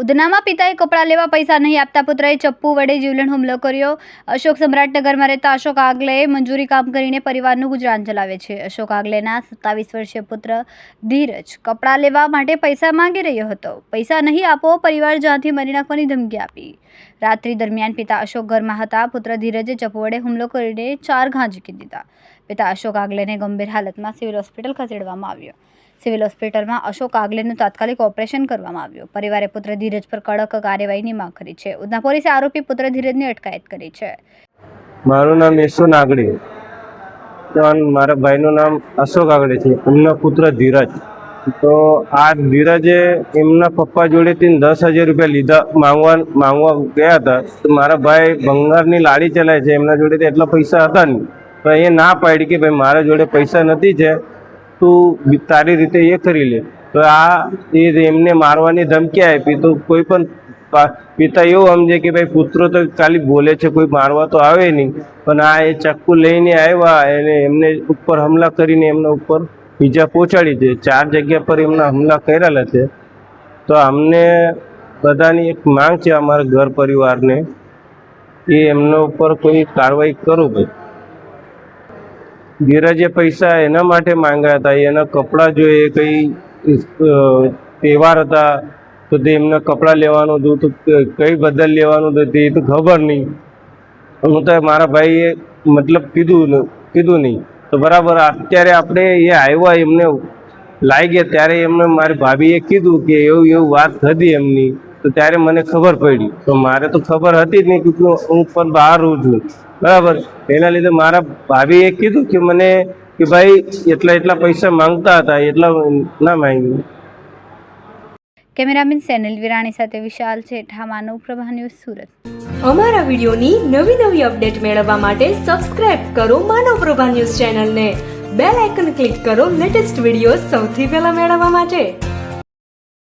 ઉધનામાં પિતાએ કપડાં લેવા પૈસા નહીં આપતા પુત્રએ ચપ્પુ વડે જીવલેણ હુમલો કર્યો। અશોક સમ્રાટનગરમાં રહેતા અશોક આગલે મંજૂરી કામ કરીને પરિવારનું ગુજરાન ચલાવે છે। અશોક આગલેના 27 વર્ષીય પુત્ર ધીરજ કપડાં લેવા માટે પૈસા માંગી રહ્યો હતો। પૈસા નહીં આપો, પરિવાર જ્યાંથી મારી નાખવાની ધમકી આપી। રાત્રિ દરમિયાન પિતા અશોક ઘરમાં હતા। પુત્ર ધીરજે ચપ્પુ વડે હુમલો કરીને 4 ઘા ઝીકી દીધા। પિતા અશોક આગલેને ગંભીર હાલતમાં સિવિલ હોસ્પિટલ ખસેડવામાં આવ્યો। સિવિલ હોસ્પિટલમાં અશોક આગલેનું તાત્કાલિક ઓપરેશન કરવામાં આવ્યું। પરિવારે પુત્ર ધીરજ પર કડક કાર્યવાહીની માંગ કરી છે। ઉધના પોલીસે આરોપી પુત્ર ધીરજની અટકાયત કરી છે। મારું નામ યશુ નાગડી, મારા ભાઈનું નામ અશોક આગળે છે, એમનો પુત્ર ધીરજ। તો આ ધીરજે એમના પપ્પા જોડેથી 10,000 રૂપિયા લીધા માંગવા ગયા હતા। તો મારા ભાઈ ભંગારની લાડી ચલાવે છે, એમના જોડેથી એટલા પૈસા હતા નહીં। તો એ ના પાડી કે ભાઈ મારા જોડે પૈસા નથી છે, તું તારી રીતે એ કરી લે। તો એમને મારવાની ધમકી આપી। તો કોઈ પણ પિતા એવું સમજે કે ભાઈ પુત્રો તો ખાલી બોલે છે, કોઈ મારવા તો આવે નહીં, પણ એ ચક્કુ લઈને આવ્યા અને એમને ઉપર હુમલા કરીને એમના ઉપર બીજા પહોંચાડી દે। 4 જગ્યા પર એમના હુમલા કરેલા છે। તો અમને બધાની એક માંગ છે, અમારા ઘર પરિવારને, કે એમના ઉપર કોઈ કાર્યવાહી કરો ભાઈ। ધીરજે પૈસા એના માટે માંગ્યા હતા, એના કપડાં જોઈએ, કંઈ તહેવાર હતા તો તે એમને કપડાં લેવાનું હતું, તો કઈ બદલ લેવાનું હતું તે તો ખબર નહીં। હું તો મારા ભાઈએ મતલબ કીધું નહીં। તો બરાબર અત્યારે આપણે એ આવ્યા એમને લાવી ગયા ત્યારે એમને મારી ભાભીએ કીધું કે એવું વાત હતી એમની। તો ત્યારે મને ખબર પડી। તો મારે તો ખબર હતી જ નહીં, કે હું પણ બહાર રહું છું, બરાબર। એના લીધે મારા ભાભીએ કીધું કે મને કે ભાઈ એટલા પૈસા માંગતા હતા, એટલા ના માંગ્યું। કેમેરામેન સેનિલ વિરાણી સાથે વિશાલ છેઠા, માનવ પ્રભા ન્યૂઝ, સુરત। અમારા વિડીયોની નવી અપડેટ મેળવવા માટે સબસ્ક્રાઇબ કરો માનવ પ્રભા ન્યૂઝ ચેનલને, બેલ આઇકન ક્લિક કરો લેટેસ્ટ વિડીયો સૌથી પહેલા મેળવવા માટે।